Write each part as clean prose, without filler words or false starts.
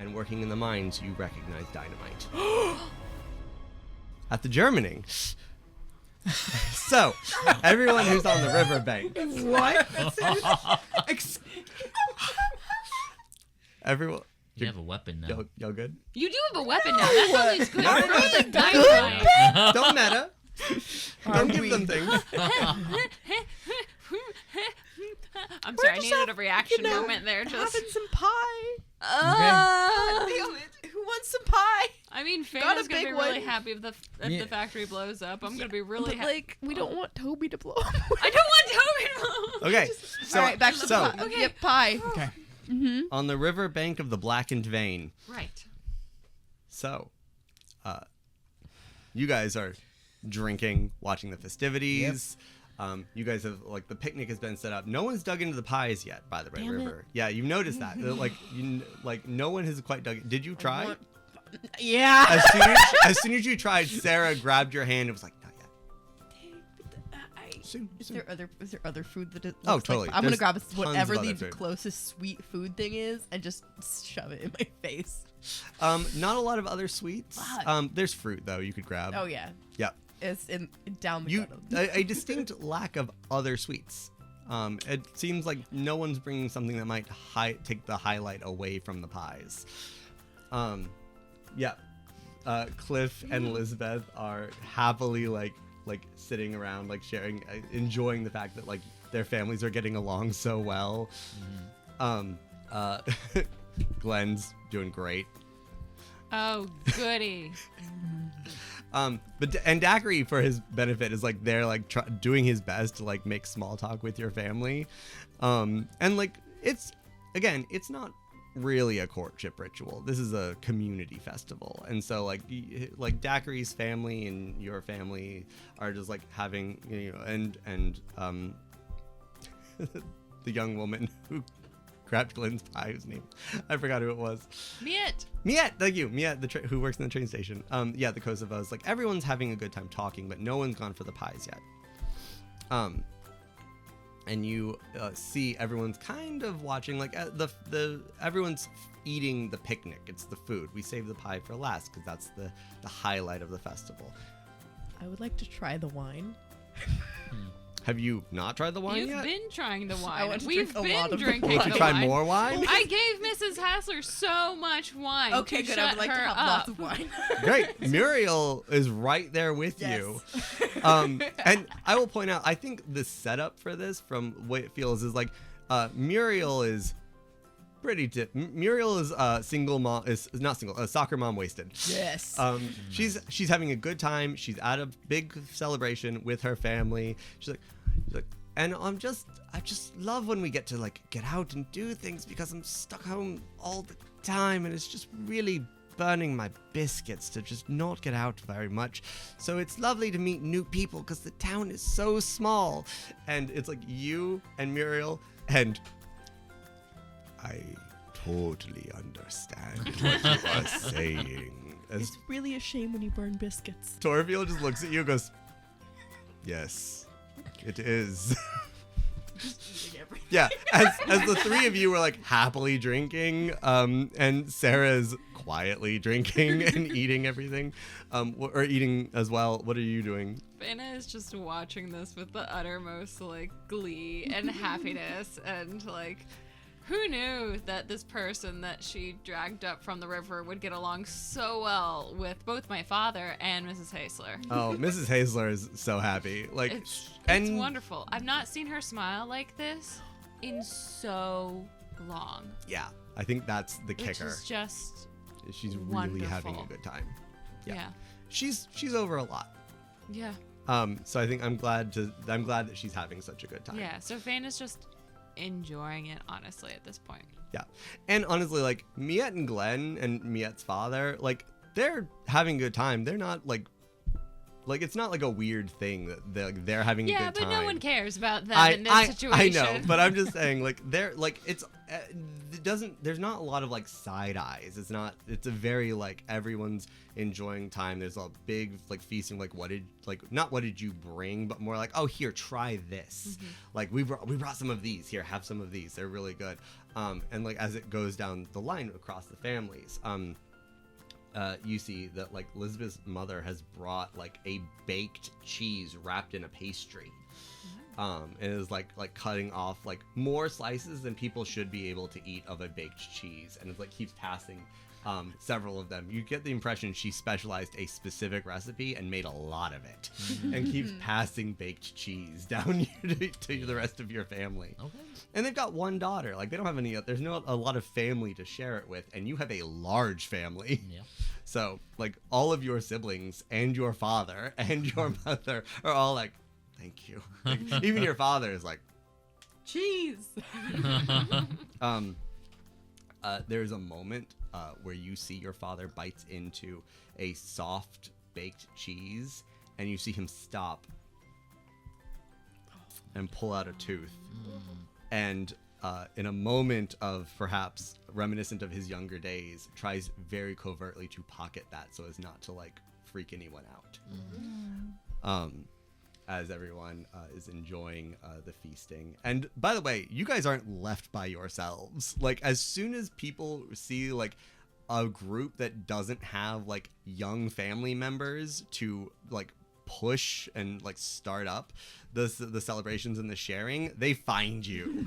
and working in the mines, you recognize dynamite. At the Germining. So, everyone who's on the riverbank. What? Everyone. You have a weapon now. Y'all good? You do have a weapon now. That's always good for the dynamite. Don't meta. Don't give them things. I'm sorry, I needed a reaction moment there. Just having some pie. God Damn it. Who wants some pie? I mean, Got a Faeda's gonna be big really one. happy if the factory blows up. I'm gonna be really But, happy. like, we don't want Tobi to blow up. I don't want Tobi to blow. Okay. So, All right, back to the pie. Okay. Yep, pie. Okay. on the riverbank of the blackened vein. Right. So, you guys are drinking, watching the festivities. You guys have, like, the picnic has been set up. No one's dug into the pies yet by the Red River. Yeah, you've noticed that. Like, no one has quite dug. Did you try? Yeah. As soon as you tried, Sarah grabbed your hand and was like, not yet. Soon. Is there other food that it Oh, looks totally. Like, I'm gonna grab There's whatever tons of the other food. closest sweet food thing is and just shove it in my face. Not a lot of other sweets. Fuck. There's fruit, though, you could grab. Oh yeah, Yeah. it's down the gutter. A distinct lack of other sweets. It seems like no one's bringing something that might take the highlight away from the pies. Yeah. Cliff and Elizabeth are happily like sitting around, like sharing, enjoying the fact that like their families are getting along so well. Glenn's doing great. Oh, goody. But Daiquiri, for his benefit, is like they're like doing his best to like make small talk with your family, and like it's not really a courtship ritual. This is a community festival, and so like Daiquiri's family and your family are just like having, you know, and the young woman who grabbed Glenn's pie, whose name I forgot who it was. Miette, thank you. Miette, who works in the train station. Yeah, the Kosovas. Like, everyone's having a good time talking, but no one's gone for the pies yet. And you see everyone's kind of watching, like everyone's eating the picnic. It's the food. We save the pie for last because that's the highlight of the festival. I would like to try the wine. Have you not tried the wine You've yet? been trying the I wine. want to We've drink a been lot of the drinking wine. Want to the try wine. more wine? I gave Mrs. Hassler so much wine. Okay, to good. I would shut like to her have up. lots of wine. Great. Muriel is right there with you. And I will point out, I think the setup for this, from what it feels, is like Muriel is pretty Muriel is single mom, is not single, soccer mom wasted. Yes. She's having a good time. She's at a big celebration with her family. She's like, and I just love when we get to like get out and do things, because I'm stuck home all the time and it's just really burning my biscuits to just not get out very much. So it's lovely to meet new people because the town is so small. And it's like you and Muriel, and I totally understand what you are saying. As It's really a shame when you burn biscuits. Torviel just looks at you and goes, yes, it is. Yeah, as the three of you were like happily drinking, and Sarah's quietly drinking and eating everything, or eating as well. What are you doing? Faena is just watching this with the uttermost like glee and happiness, and like, who knew that this person that she dragged up from the river would get along so well with both my father and Mrs. Hassler. Oh, Mrs. Hassler is so happy. Like, It's and wonderful. I've not seen her smile like this in so long. yeah, I think that's the kicker. Which is just She's really wonderful. having a good time. yeah. She's over a lot. Yeah. So I think I'm glad that she's having such a good time. Yeah. So Faena's just enjoying it, honestly, at this point. Yeah. And honestly, like, Miette and Glenn and Miette's father, like, they're having a good time. They're not, like, like it's not like a weird thing that they're having a Yeah, good time. but no one cares about them in this situation. I know, but I'm just saying, like they're like it doesn't. There's not a lot of like side eyes. It's not. It's a very like everyone's enjoying time. There's a big like feasting. Like not what did you bring, but more like, oh, here, try this. Like we brought some of these. Here, have some of these. They're really good. And like as it goes down the line across the families, you see that like Elizabeth's mother has brought like a baked cheese wrapped in a pastry. And is like cutting off like more slices than people should be able to eat of a baked cheese, and it like keeps passing several of them. You get the impression she specialized a specific recipe and made a lot of it, and keeps passing baked cheese down to the rest of your family. Okay. And they've got one daughter. Like they don't have any. There's not a lot of family to share it with, and you have a large family. Yeah. So like all of your siblings and your father and your mother are all like, thank you. Like, even your father is like, Cheese. there's a moment where you see your father bites into a soft baked cheese, and you see him stop and pull out a tooth. And in a moment of perhaps reminiscent of his younger days, tries very covertly to pocket that so as not to like freak anyone out. As everyone is enjoying the feasting. And by the way, you guys aren't left by yourselves. Like as soon as people see like a group that doesn't have like young family members to like push and like start up the celebrations and the sharing, they find you.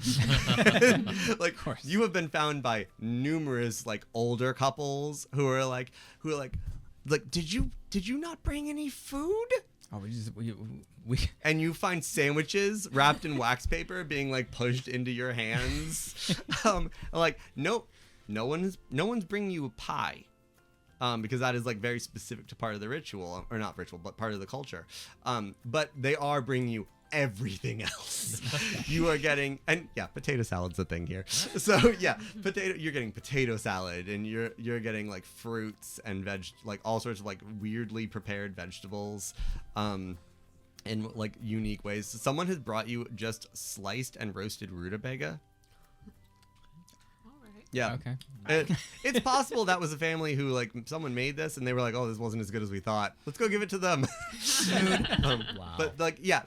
Like you have been found by numerous like older couples who are like did you not bring any food? Oh, we And you find sandwiches wrapped in wax paper being like pushed into your hands. Like nope, no one's bringing you a pie. Because that is like very specific to part of the ritual, or not ritual, but part of the culture. But they are bringing you everything else. You are getting, and yeah, potato salad's a thing here. So yeah, you're getting potato salad, and you're getting like fruits and like all sorts of like weirdly prepared vegetables, in like unique ways. Someone has brought you just sliced and roasted rutabaga. Yeah. Okay. It's possible that was a family who like someone made this and they were like, oh, this wasn't as good as we thought. Let's go give it to them. Wow. But like, yeah,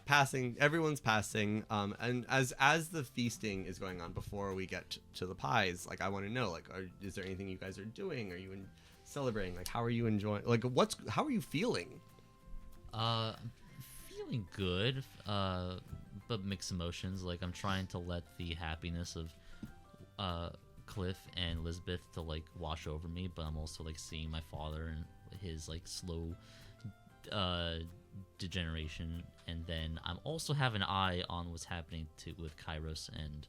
everyone's passing. And as the feasting is going on before we get to the pies, like I want to know, like, is there anything you guys are doing? Are you celebrating? Like, how are you enjoying? Like, how are you feeling? Feeling good, but mixed emotions. Like I'm trying to let the happiness of Cliff and Elizabeth to like wash over me, but I'm also like seeing my father and his like slow degeneration, and then I'm also have an eye on what's happening with Kairos and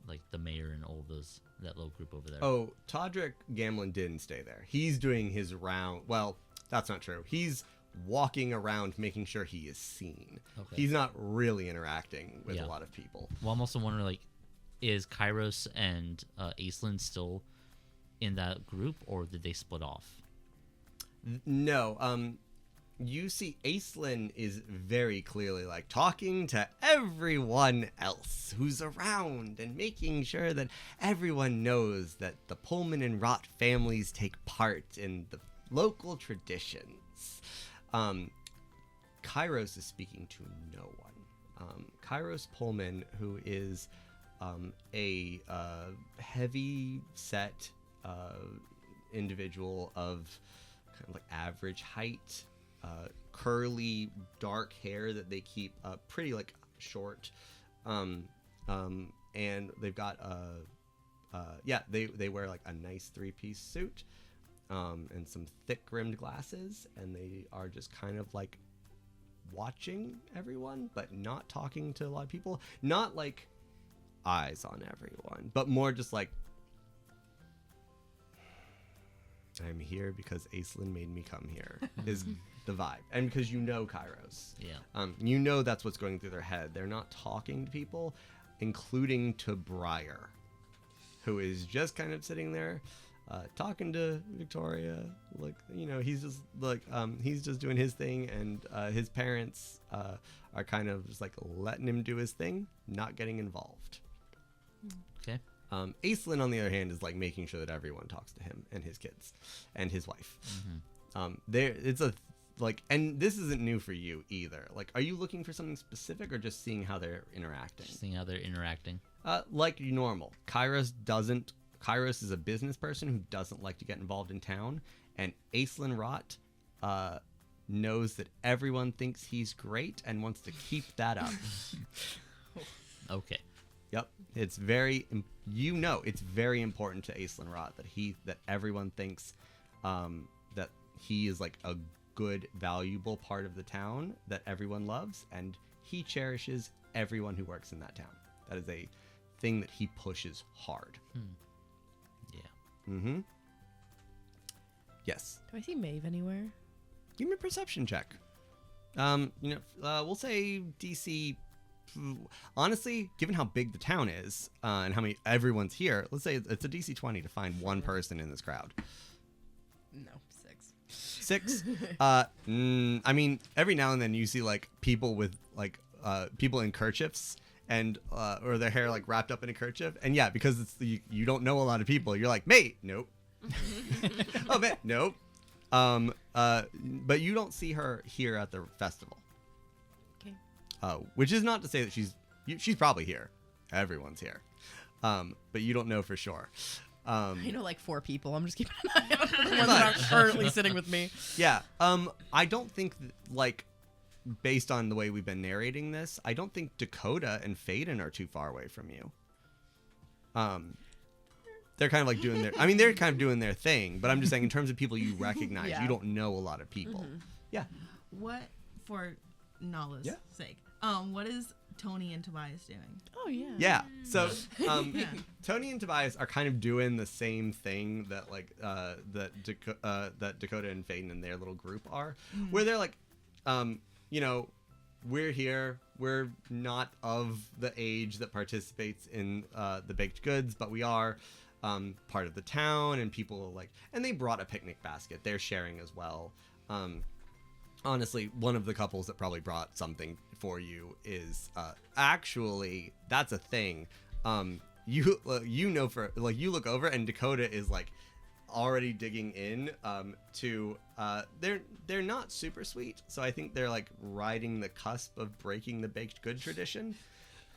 like the mayor and all those, that little group over there. Oh, Todrick Gamlin didn't stay there. He's doing his round. Well, that's not true. He's walking around making sure he is seen. Okay. He's not really interacting with a lot of people. Well, I'm also wondering, like, is Kairos and Aislinn still in that group, or did they split off? No. You see Aislinn is very clearly like talking to everyone else who's around and making sure that everyone knows that the Pullman and Rott families take part in the local traditions. Kairos is speaking to no one. Kairos Pullman, who is a heavy set individual of kind of like average height, curly dark hair that they keep pretty like short, and they've got they wear like a nice 3-piece suit, and some thick rimmed glasses, and they are just kind of like watching everyone but not talking to a lot of people, not like eyes on everyone, but more just like, I'm here because Aislinn made me come here is the vibe. And because you know Kairos. Yeah. You know that's what's going through their head. They're not talking to people, including to Briar, who is just kind of sitting there. talking to Victoria. Like, you know, he's just like he's just doing his thing, and his parents are kind of just like letting him do his thing, not getting involved. Okay. Aislinn, on the other hand, is like making sure that everyone talks to him and his kids and his wife. It's a like, and this isn't new for you either. Like, are you looking for something specific or just seeing how they're interacting? Just seeing how they're interacting. Like normal. Kairos is a business person who doesn't like to get involved in town, and Aislinn Rot knows that everyone thinks he's great and wants to keep that up. Okay. Yep, it's very important to Aislinn Rot that everyone thinks that he is like a good, valuable part of the town that everyone loves, and he cherishes everyone who works in that town. That is a thing that he pushes hard. Yeah. Yes. Do I see Maeve anywhere? Give me a perception check. We'll say DC. Honestly, given how big the town is and how many everyone's here, let's say it's a DC 20 to find one person in this crowd. No, 6. I mean, every now and then you see like people with like people in kerchiefs and or their hair like wrapped up in a kerchief, and yeah, because it's you don't know a lot of people, you're like, mate, nope. Oh, man, nope. But you don't see her here at the festival. Okay. Which is not to say that she's probably here. Everyone's here. But you don't know for sure. I know like 4 people. I'm just keeping an eye out for the ones that aren't currently sitting with me. Yeah. I don't think like based on the way we've been narrating this, I don't think Dakota and Faedan are too far away from you. They're kind of like doing they're kind of doing their thing, but I'm just saying in terms of people you recognize, Yeah. you don't know a lot of people. Yeah. What, for Nala's sake, what is Tony and Tobias doing? Oh yeah. Yeah. So Tony and Tobias are kind of doing the same thing that like that Dakota and Faedan and their little group are, where they're like, we're here. We're not of the age that participates in the baked goods, but we are part of the town, and people like, and they brought a picnic basket. They're sharing as well. Honestly, one of the couples that probably brought something for you is actually that's a thing. You look over and Dakota is like already digging in to they're not super sweet, so I think they're like riding the cusp of breaking the baked good tradition.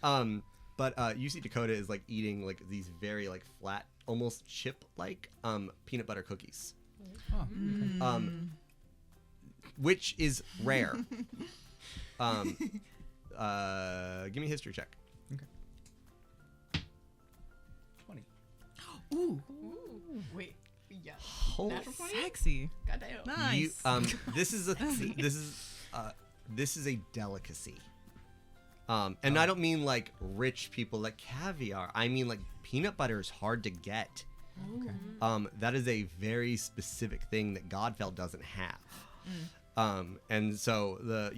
But you see Dakota is like eating like these very like flat, almost chip like peanut butter cookies. Oh, okay. Which is rare. Give me a history check. Okay. 20. Ooh, Wait. Yeah. Holy Natural 20? sexy. Goddamn. Nice. This is a delicacy. And I don't mean like rich people like caviar. I mean like peanut butter is hard to get. Okay. That is a very specific thing that Godfell doesn't have. And so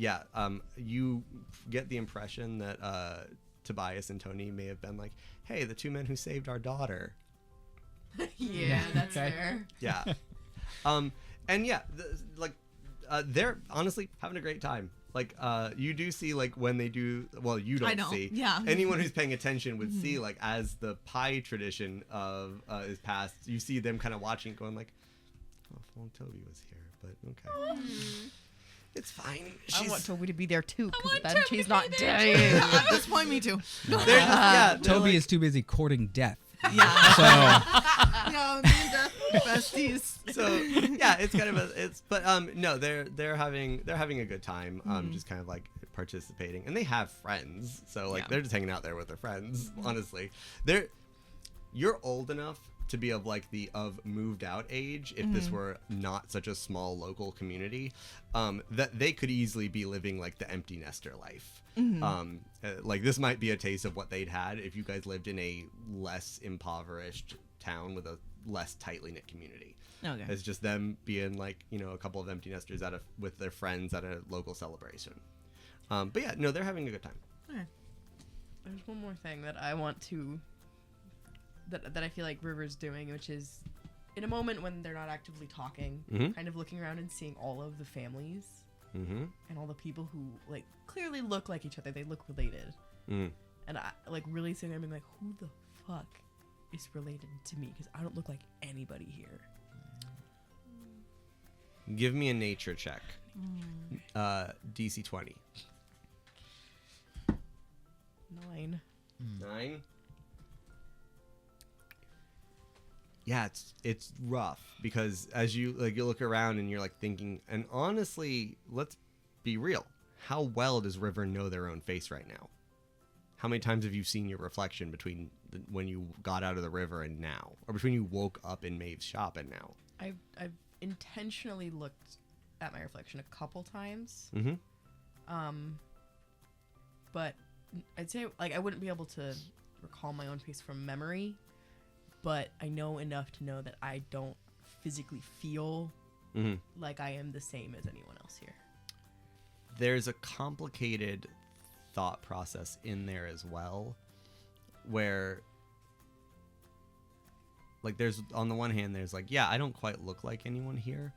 you get the impression that Tobias and Tony may have been like, hey, the 2 men who saved our daughter. Yeah, that's Okay. fair. Yeah. And yeah, they're honestly having a great time. Like, you do see, like, when they do, well, you don't see. Yeah. Anyone who's paying attention would see, like, as the pie tradition is passed, you see them kind of watching, going like, oh, if only Tobi was here, but okay. It's fine. I want Tobi to be there too, because want then Tobi she's to not be there dying. At this point, me too. They're just, yeah, they're Tobi like- is too busy courting death. Yeah. So Yeah, me and Death besties. So yeah, it's kind of no, they're having a good time, just kind of like participating, and they have friends, so like they're just hanging out there with their friends. Honestly, you're old enough to be of like of moved out age if this were not such a small local community, that they could easily be living like the empty nester life. Like this might be a taste of what they'd had if you guys lived in a less impoverished town with a less tightly knit community. Okay. It's just them being like, a couple of empty nesters with their friends at a local celebration. But yeah, no, they're having a good time. Okay. There's one more thing that I want to, that I feel like River's doing, which is in a moment when they're not actively talking, Mhm. kind of looking around and seeing all of the families Mm-hmm. and all the people who like clearly look like each other. They look related. Mm. And I like really sitting there and being like, who the fuck is related to me? Because I don't look like anybody here. Give me a nature check. DC 20. 9. 9. Yeah, it's rough because as you look around and you're like thinking, and honestly, let's be real. How well does River know their own face right now? How many times have you seen your reflection between when you got out of the river and now, or between you woke up in Maeve's shop and now? I've intentionally looked at my reflection a couple times. Mm-hmm. But I'd say like I wouldn't be able to recall my own face from memory, but I know enough to know that I don't physically feel Mm-hmm. like I am the same as anyone else here. There's a complicated thought process in there as well, where like there's on the one hand there's like, yeah, I don't quite look like anyone here.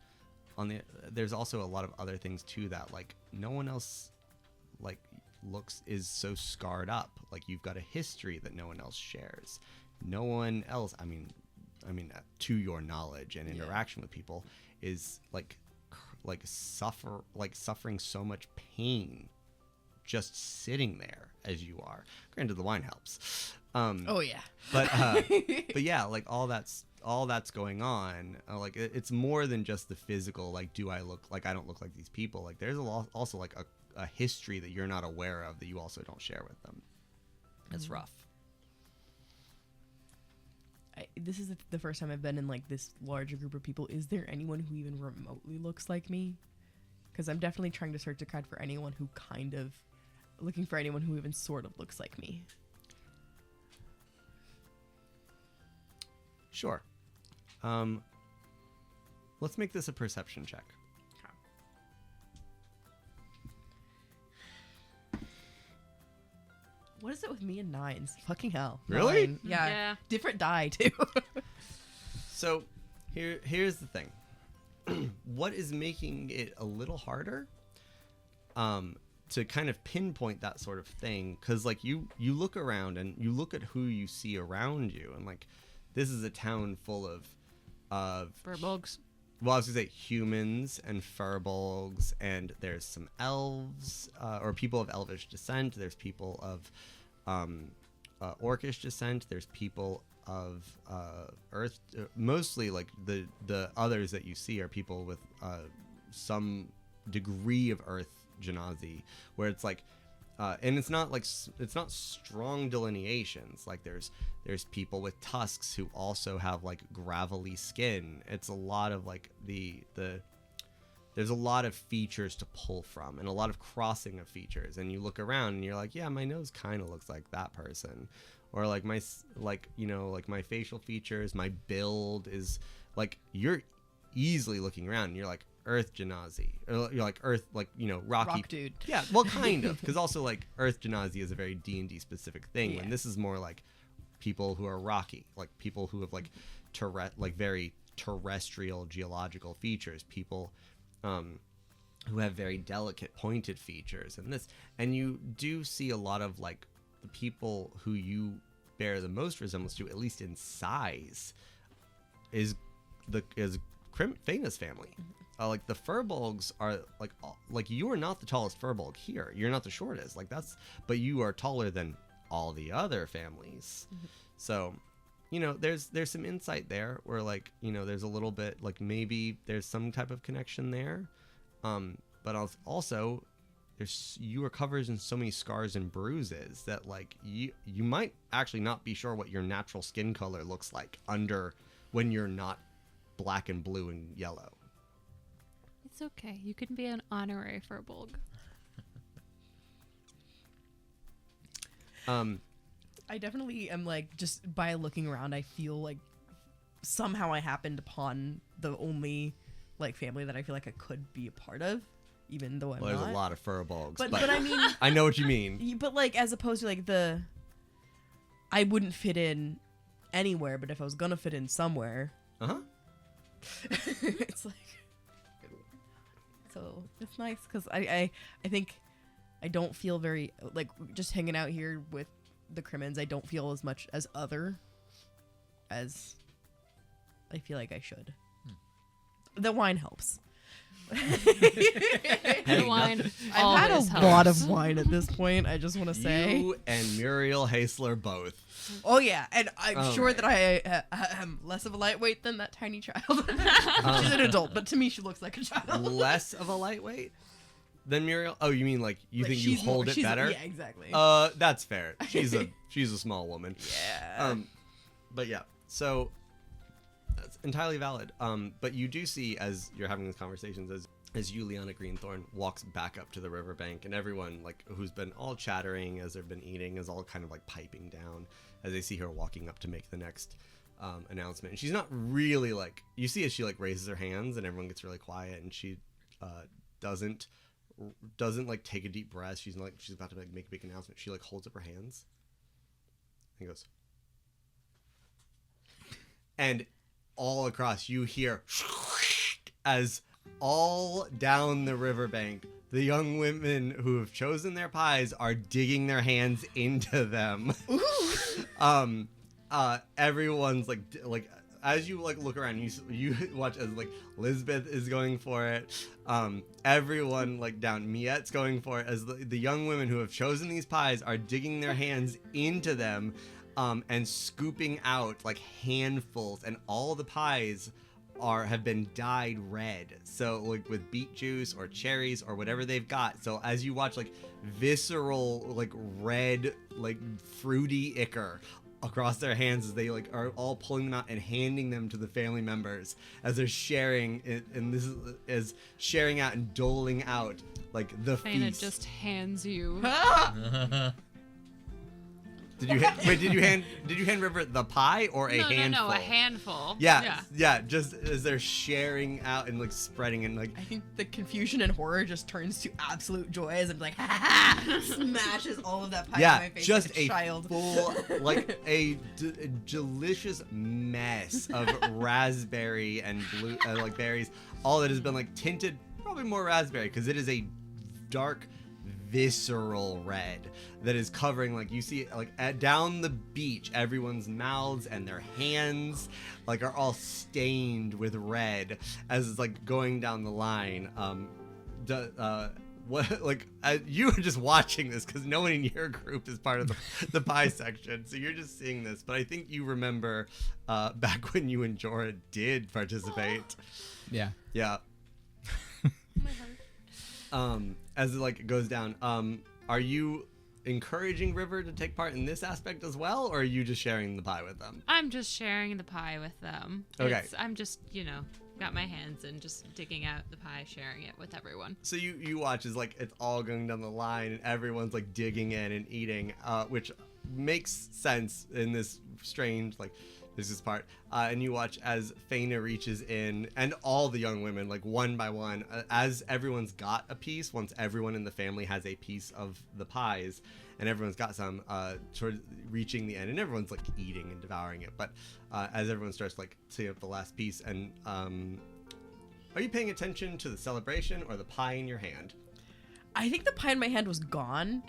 There's also a lot of other things too that like no one else like is so scarred up. Like you've got a history that no one else shares. No one else, I mean to your knowledge and interaction with people is suffering so much pain just sitting there as you are. Granted, the wine helps. Oh yeah. But yeah, like all that's going on. Like it's more than just the physical. Like, do I look like I don't look like these people? Like there's also like a history that you're not aware of that you also don't share with them. It's rough. This is the first time I've been in like this larger group of people. Is there anyone who even remotely looks like me? Because I'm definitely trying to search a card for anyone who kind of looking for anyone who even sort of looks like me. Sure. Let's make this a perception check. What is it with me and 9s? Fucking hell. Really? 9. Yeah. Yeah. Different die too. So here's the thing. What is making it a little harder to kind of pinpoint that sort of thing? Because like you look around and you look at who you see around you, and like this is a town full of Furbolgs. well, I was gonna say humans and furbolgs, and there's some elves or people of elvish descent. There's people of orcish descent. There's people of earth. Mostly, like the others that you see are people with some degree of earth genasi, where it's like. And it's not strong delineations. Like there's people with tusks who also have like gravelly skin. It's a lot of like there's a lot of features to pull from and a lot of crossing of features. And you look around and you're like, yeah, my nose kind of looks like that person, or like my facial features, my build is like, you're easily looking around and you're like, earth genasi, or you're like earth, like, rocky Rock dude. Yeah, well, kind of, because also like earth genasi is a very D&D specific thing. Yeah. When this is more like people who are rocky, like people who have like very terrestrial geological features, people who have very delicate pointed features, and you do see a lot of like the people who you bear the most resemblance to, at least in size, is Faena's family. Like the furbolgs are like you are not the tallest furbolg here. You're not the shortest. Like but you are taller than all the other families. Mm-hmm. So, there's some insight there where like, there's a little bit like maybe there's some type of connection there. But also you are covered in so many scars and bruises that like you might actually not be sure what your natural skin color looks like under when you're not black and blue and yellow. It's okay. You can be an honorary Furbolg. I definitely am like, just by looking around, I feel like somehow I happened upon the only like family that I feel like I could be a part of, even though I'm Well, there's not. a lot of furbolgs, But I mean, I know what you mean. but like as opposed to like I wouldn't fit in anywhere, but if I was gonna fit in somewhere, Uh-huh. It's like, so it's nice because I think I don't feel very like just hanging out here with the Crimmins. I don't feel as much as other as I feel like I should. The wine helps. The wine I've had a always lot helps. of wine at this point. I just want to say. You and Muriel Hasler both. Oh yeah, and I'm Oh, sure man. that I am less of a lightweight than that tiny child. She's an adult, but to me she looks like a child. Less of a lightweight than Muriel? Oh, you mean like you Like, think you she's more- hold it she's- better? Yeah, exactly. That's fair. She's a small woman. Yeah. But yeah, so that's entirely valid. But you do see as you're having these conversations as Juliana Greenthorn walks back up to the riverbank, and everyone like who's been all chattering as they've been eating is all kind of like piping down as they see her walking up to make the next announcement. And she's not really like, you see as she like raises her hands and everyone gets really quiet, and she doesn't like take a deep breath. She's not like she's about to like make a big announcement. She like holds up her hands and goes, and all across you hear as all down the riverbank the young women who have chosen their pies are digging their hands into them. Everyone's like as you like look around, you watch as like Lisbeth is going for it. Everyone like down, Miette's going for it as the young women who have chosen these pies are digging their hands into them, and scooping out like handfuls, and all the pies have been dyed red, so like with beet juice or cherries or whatever they've got. So as you watch like visceral like red like fruity ichor across their hands as they like are all pulling them out and handing them to the family members as they're sharing it, and this is sharing out and doling out like the Faena feast. just hands you. Did you hand River the pie or a handful? No, a handful. Yeah, just as they're sharing out and like spreading and like I think the confusion and horror just turns to absolute joy as I'm like, ha ha ha, smashes all of that pie in my face just like a a child. full like a delicious mess of raspberry and blue like berries, all that has been like tinted probably more raspberry because it is a dark visceral red that is covering, like you see like down the beach, everyone's mouths and their hands like are all stained with red as it's like going down the line. What like you were just watching this because no one in your group is part of the pie section, so you're just seeing this. But I think you remember back when you and Jorah did participate. Yeah. Yeah. My heart. As it like goes down, are you encouraging River to take part in this aspect as well, or are you just sharing the pie with them? I'm just sharing the pie with them. Okay. I'm just, got my hands and just digging out the pie, sharing it with everyone. So you watch as like it's all going down the line and everyone's like digging in and eating, which makes sense in this strange like this is part. And you watch as Faena reaches in, and all the young women, like one by one, as everyone's got a piece, once everyone in the family has a piece of the pies, and everyone's got some, toward reaching the end, and everyone's like eating and devouring it. But as everyone starts like to up the last piece, and are you paying attention to the celebration or the pie in your hand? I think the pie in my hand was gone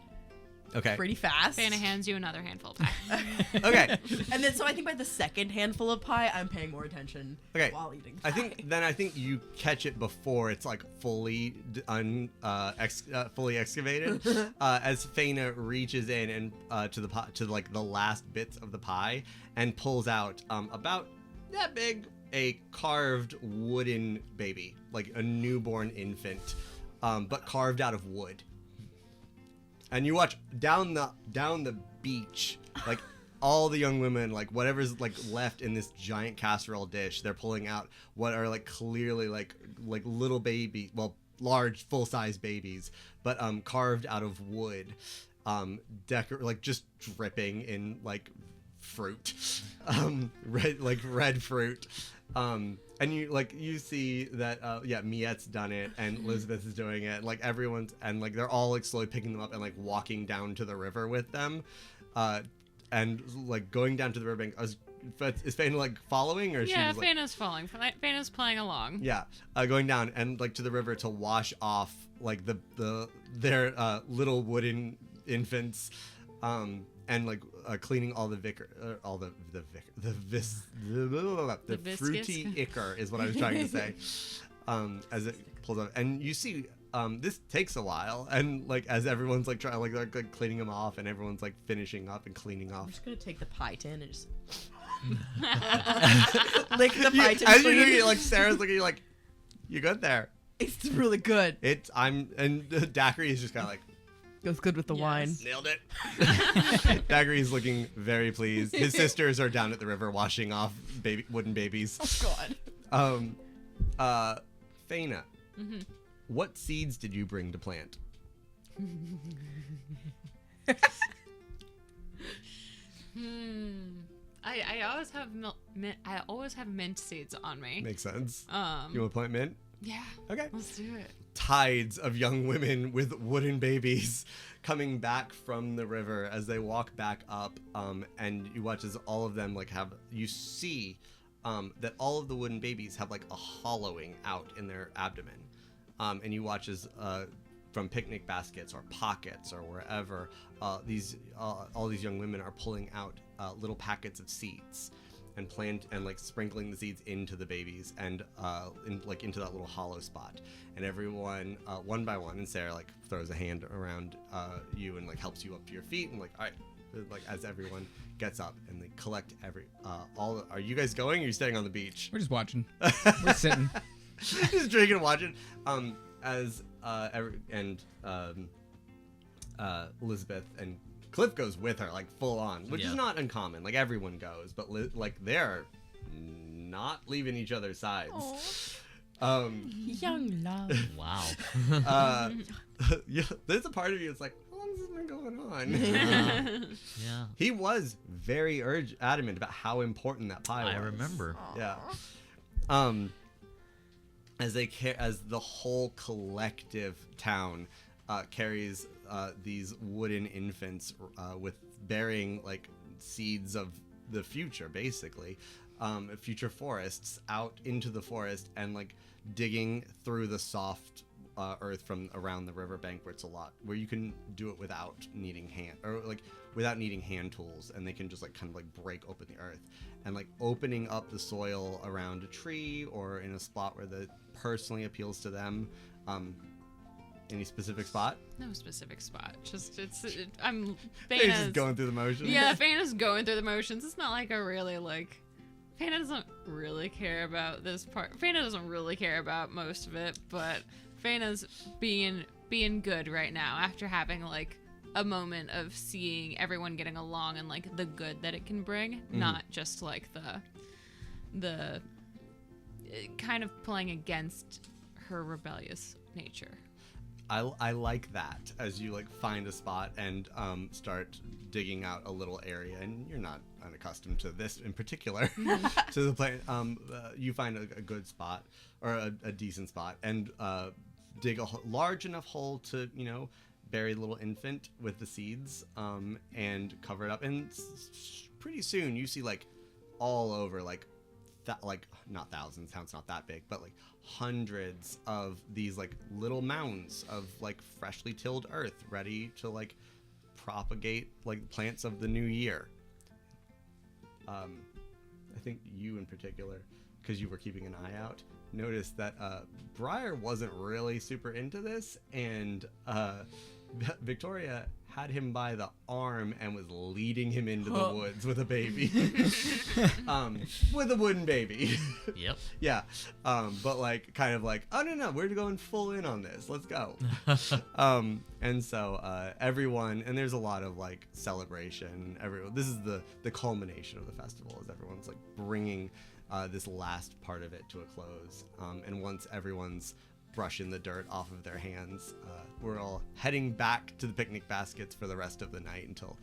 Okay. pretty fast. Faena hands you another handful of pie. Okay. And then so I think by the second handful of pie, I'm paying more attention Okay. while eating I pie. think you catch it before it's like fully fully excavated. As Faena reaches in and to like the last bits of the pie and pulls out about that big a carved wooden baby, like a newborn infant, but carved out of wood. And you watch down the beach, like all the young women, like whatever's like left in this giant casserole dish, they're pulling out what are like clearly like little baby, well, large full-size babies, but carved out of wood, like just dripping in like fruit, red fruit. And you see that Miette's done it and Elizabeth is doing it, like everyone's, and like they're all like slowly picking them up and like walking down to the river with them, and like going down to the riverbank as but is Faena like following, or Yeah, she's like, Faena's following. Faena's playing along. yeah, going down and like to the river to wash off like their little wooden infants, and like cleaning all the viscous. fruity ichor is what I was trying to say. As it pulls up, and you see, this takes a while, and like as everyone's like trying like cleaning them off, and everyone's like finishing up and cleaning I'm off. just gonna take the pie tin and just lick the pie tin. As you're doing clean. it, like Sarah's looking at you like, you good there? It's really good. And Daiquiri is just kind of like, Goes good with the Yes. wine. nailed it. Daiquiri is looking very pleased. His sisters are down at the river washing off wooden babies. God. Faena, what seeds did you bring to plant? I always have I always have mint seeds on me. Makes sense. You Um, want to plant mint? yeah. Okay. Let's do it. Tides of young women with wooden babies coming back from the river as they walk back up, and you watch as all of them you see that all of the wooden babies have like a hollowing out in their abdomen, and you watch as from picnic baskets or pockets or wherever all these young women are pulling out little packets of seeds and sprinkling the seeds into the babies and into that little hollow spot. And everyone one by one, and Sarah like throws a hand around you and like helps you up to your feet, and like, all right, like as everyone gets up and they collect are you guys going, or are you staying on the beach? We're just watching. We're sitting. Just drinking and watching. Elizabeth and Cliff goes with her, like full on, which is not uncommon. Like everyone goes, but they're not leaving each other's sides. Young love. Wow. Yeah, there's a part of you that's like, how long has this been going on? Yeah. He was very adamant about how important that pie was. I remember. Yeah. As the whole collective town carries these wooden infants with bearing like seeds of the future, basically, future forests, out into the forest and like digging through the soft earth from around the riverbank, where you can do it without needing hand tools, and they can just like kind of like break open the earth and like opening up the soil around a tree or in a spot where that personally appeals to them. Any specific spot? No specific spot. Just He's Faena's just going through the motions. Yeah, Faena's going through the motions. It's not like a really like. Faena doesn't really care about this part. Faena doesn't really care about most of it, but Faena's being good right now after having like a moment of seeing everyone getting along and like the good that it can bring, not just like the kind of playing against her rebellious nature. I like that, as you like find a spot and start digging out a little area, and you're not unaccustomed to this in particular to the plant. You find a good spot or a decent spot and dig a large enough hole to bury the little infant with the seeds and cover it up, and pretty soon you see like all over not thousands, town's not that big, but like hundreds of these like little mounds of like freshly tilled earth ready to like propagate like plants of the new year. I think you in particular, because you were keeping an eye out, noticed that Briar wasn't really super into this, and Victoria had him by the arm and was leading him into the woods with a baby. With a wooden baby. Yep. Yeah. But like kind of like, oh no, we're going full in on this. Let's go. And so everyone, and there's a lot of like celebration. This is the culmination of the festival, as everyone's like bringing this last part of it to a close. And once everyone's brushing the dirt off of their hands, we're all heading back to the picnic baskets for the rest of the night until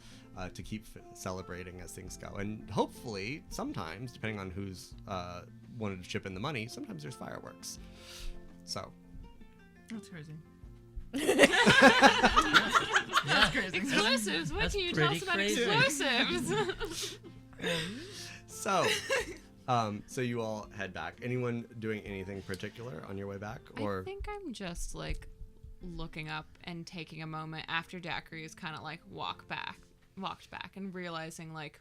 to keep celebrating as things go. And hopefully sometimes, depending on who's wanted to chip in the money, sometimes there's fireworks. So That's crazy. Explosives. What That's can you tell us pretty about crazy. explosives? So, so you all head back. Anyone doing anything particular on your way back, or? I think I'm just like looking up and taking a moment after Daiquiri's kind of like walked back and realizing like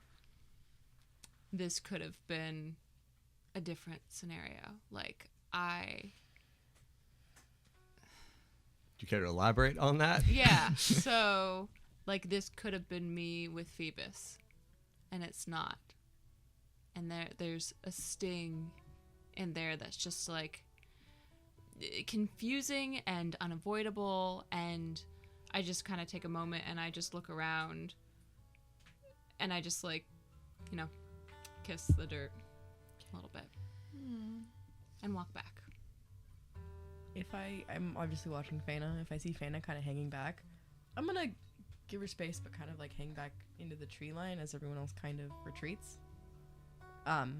this could have been a different scenario. Like Do you care to elaborate on that? yeah. So like this could have been me with Phoebus, and it's not. And there's a sting in there that's just like confusing and unavoidable, and I just kind of take a moment and I just look around and I just like, you know, kiss the dirt a little bit and walk back. I'm obviously watching Faena. If I see Faena kind of hanging back, I'm gonna give her space, but kind of like hang back into the tree line as everyone else kind of retreats. How's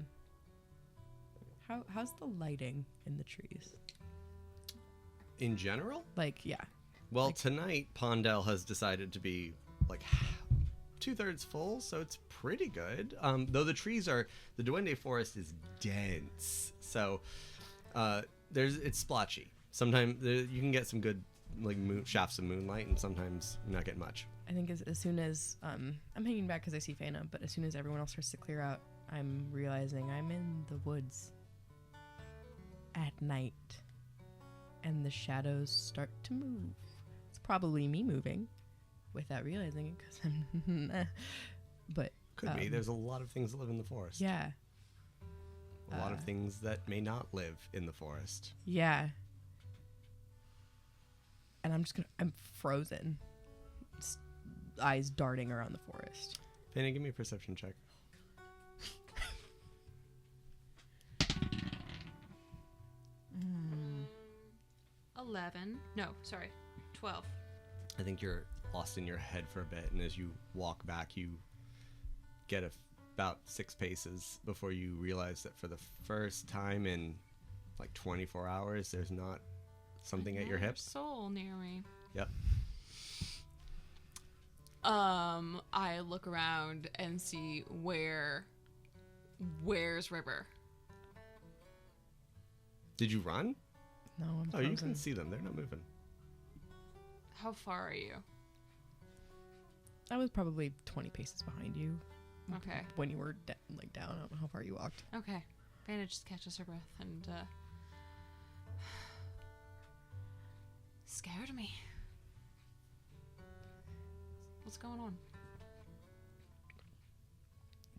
the lighting in the trees? In general? Like, yeah. Well, tonight Pondell has decided to be like 2/3 full, so it's pretty good. Though the Duende forest is dense, so it's splotchy. Sometimes you can get some good like shafts of moonlight, and sometimes you're not getting much. I think as soon as I'm hanging back because I see Faena, but as soon as everyone else starts to clear out, I'm realizing I'm in the woods at night, and the shadows start to move. It's probably me moving without realizing it because I'm but Could be. There's a lot of things that live in the forest. Yeah. A lot of things that may not live in the forest. Yeah. And I'm frozen. Eyes darting around the forest. Faena, give me a perception check. 11. No, sorry. 12. I think you're lost in your head for a bit, and as you walk back, you get about 6 paces before you realize that for the first time in like 24 hours, there's not something at your hip. Soul near me. Yep. I look around and see where's River. Did you run? No, I'm Oh, frozen. you can see them. They're not moving. How far are you? I was probably 20 paces behind you. Okay. When you were down, I don't know how far you walked. Okay. Faena just catches her breath and scared me. What's going on?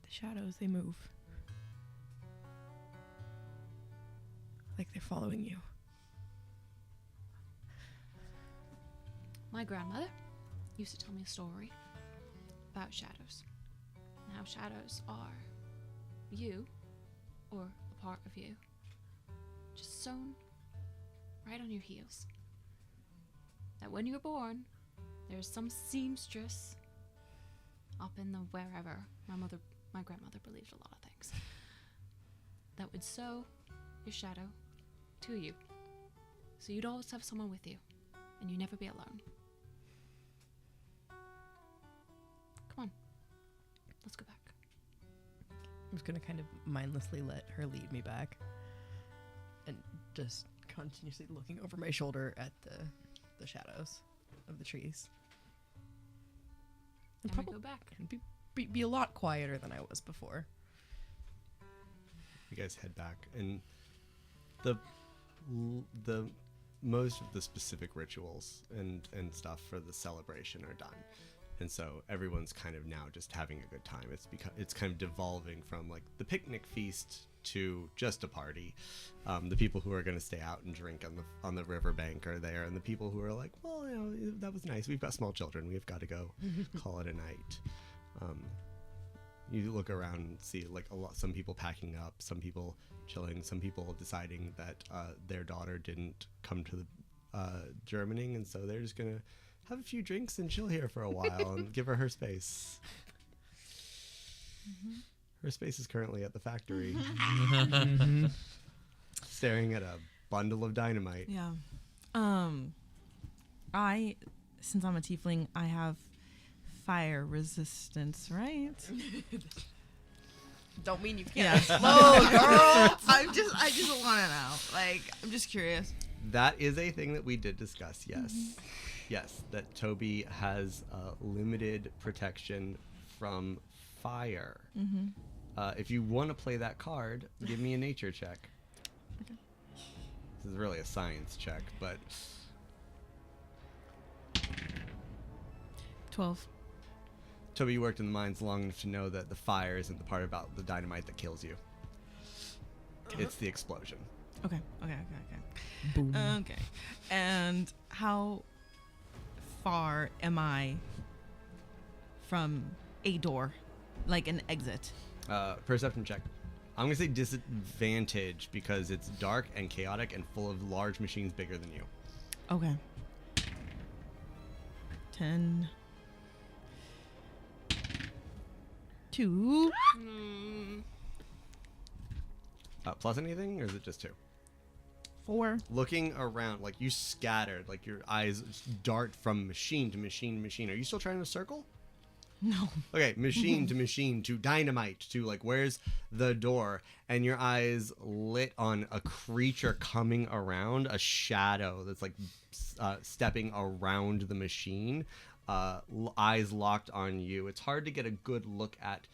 The shadows, they move. Like they're following you. My grandmother used to tell me a story about shadows. And how shadows are you, or a part of you, just sewn right on your heels. That when you were born, there's some seamstress up in the wherever, my grandmother believed a lot of things, that would sew your shadow to you. So you'd always have someone with you, and you'd never be alone. Come on, let's go back. I'm just gonna kind of mindlessly let her lead me back, and just continuously looking over my shoulder at the shadows of the trees. And we go back. Be a lot quieter than I was before. You guys head back, and the most of the specific rituals and stuff for the celebration are done, and so everyone's kind of now just having a good time. It's kind of devolving from like the picnic feast to just a party. The people who are going to stay out and drink on the riverbank are there, and the people who are like, well, you know, that was nice. We've got small children. We've got to go call it a night. You look around and see like some people packing up, some people chilling, some people deciding that their daughter didn't come to the Germining, and so they're just gonna have a few drinks and chill here for a while and give her space. Mm-hmm. Her space is currently at the factory, staring at a bundle of dynamite. Yeah. Since I'm a tiefling, I have fire resistance, right? Don't mean you Yeah. can't. Slow, girl. I just want to know. Like, I'm just curious. That is a thing that we did discuss, yes. Yes, that Tobi has limited protection from fire. If you want to play that card, give me a nature check. Okay. This is really a science check, but 12. Tobi, you worked in the mines long enough to know that the fire isn't the part about the dynamite that kills you. It's the explosion. Okay. Boom. Okay. And how far am I from a door, like an exit? Perception check. I'm gonna say disadvantage because it's dark and chaotic and full of large machines bigger than you. Okay. 10. 2. Plus anything, or is it just 2? 4. Looking around, like you scattered, like your eyes dart from machine to machine to machine. Are you still trying to circle? No. Okay, machine to machine to dynamite to like where's the door, and your eyes lit on a creature coming around, a shadow that's like stepping around the machine, eyes locked on you. It's hard to get a good look at.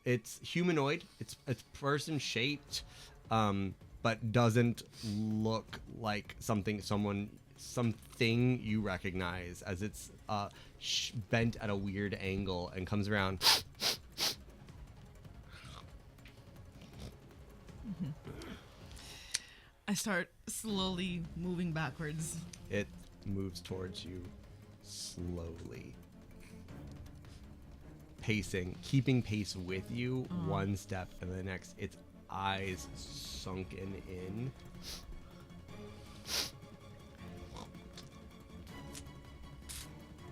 It's humanoid. It's person shaped, but doesn't look like something you recognize, as it's bent at a weird angle and comes around. I start slowly moving backwards. It moves towards you slowly, pacing, keeping pace with you, one step and the next. Its eyes sunken in.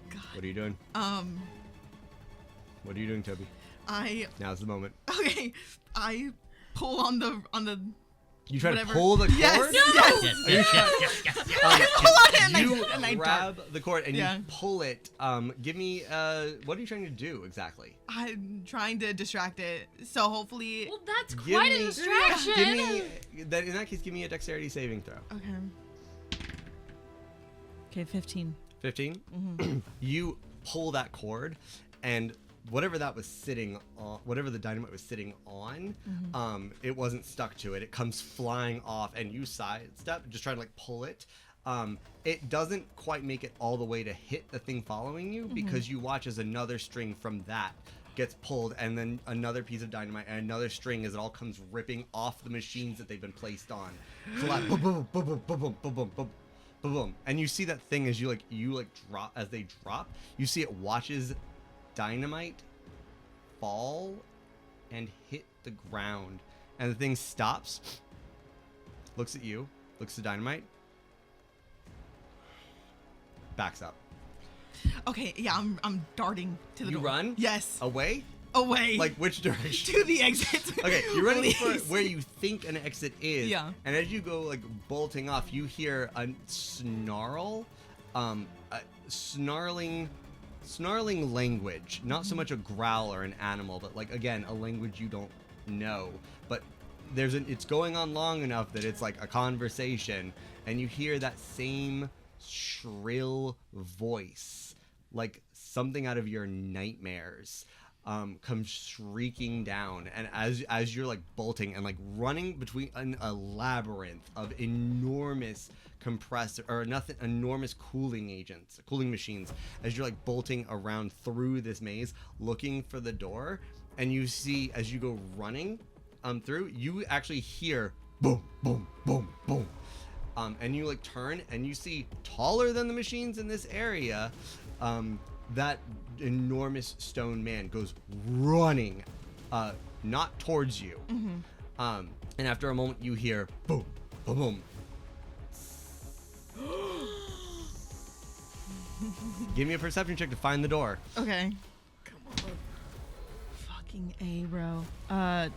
God. What are you doing? What are you doing, Tobi? Now's the moment. Okay. I pull on the You try whatever. to pull the cord? Yes. Yes. I pull on it and I grab dart. the cord and Yeah. you pull it. Give me what are you trying to do exactly? I'm trying to distract it. So hopefully. Well, that's Give quite me- a distraction. Give me that. In that case, give me a dexterity saving throw. Okay, 15. 15. You pull that cord, and whatever that was sitting on, whatever the dynamite was sitting on, it wasn't stuck to it. It comes flying off, and you sidestep, just trying to like pull it. It doesn't quite make it all the way to hit the thing following you, because you watch as another string from that gets pulled, and then another piece of dynamite and another string as it all comes ripping off the machines that they've been placed on. Collapse, boom, boom, boom, boom, boom, boom, boom, boom, boom. Boom, and you see that thing as you drop, as they drop, you see it watches dynamite fall and hit the ground, and the thing stops, looks at you, looks at dynamite, backs up. Okay, yeah, I'm darting to the You door. run? Yes. Away? Away. Like which direction? to the exit. Okay, you're running for Please. where you think an exit is. Yeah. And as you go like bolting off, you hear a snarl, a snarling language. Not so much a growl or an animal, but like again a language you don't know. But it's going on long enough that it's like a conversation, and you hear that same shrill voice, like something out of your nightmares. Comes shrieking down, and as you're like bolting and like running between a labyrinth of enormous enormous cooling machines, as you're like bolting around through this maze looking for the door, and you see as you go running through, you actually hear boom, boom, boom, boom, and you like turn and you see taller than the machines in this area, that enormous stone man goes running, not towards you. And after a moment, you hear boom, boom, boom. Give me a perception check to find the door. Okay. Come on. Fucking A, bro.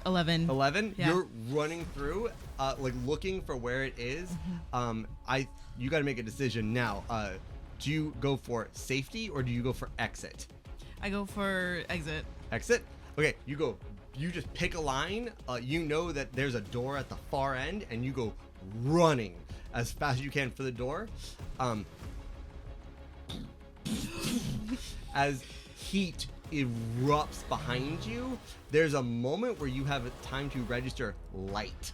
11. 11. Yeah. You're running through, like looking for where it is. You got to make a decision now. Do you go for safety or do you go for exit? I go for exit. Exit? Okay, you go you just pick a line. You know that there's a door at the far end, and you go running as fast as you can for the door. As heat erupts behind you, there's a moment where you have time to register light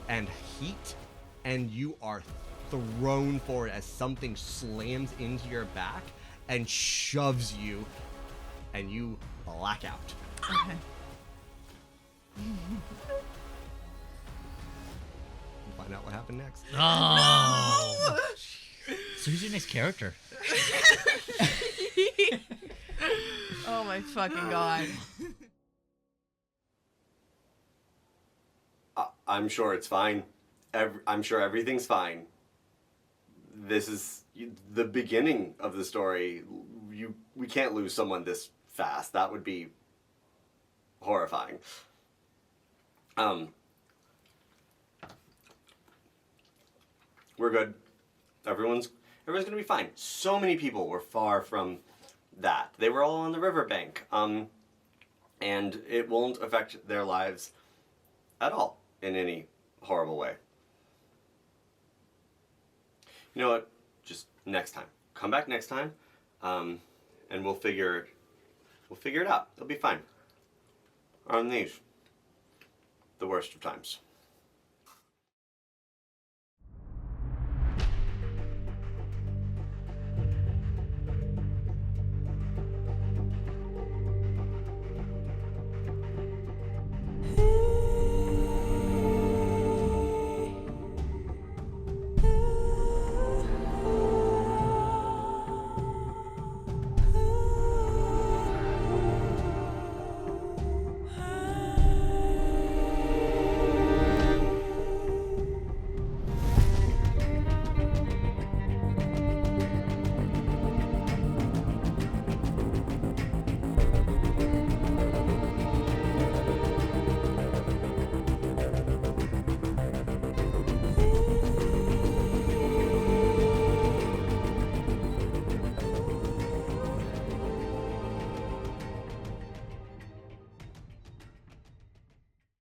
and heat, and you are thrown forward as something slams into your back and shoves you, and you black out. Okay. We'll find out what happened next. Oh. So who's your next character? Oh my fucking god. I'm sure it's fine. I'm sure everything's fine. This is the beginning of the story. We can't lose someone this fast. That would be horrifying. We're good. Everyone's gonna be fine. So many people were far from that. They were all on the riverbank. And it won't affect their lives at all in any horrible way. You know what? Just next time. Come back next time, and we'll figure it out. It'll be fine. On these, the worst of times.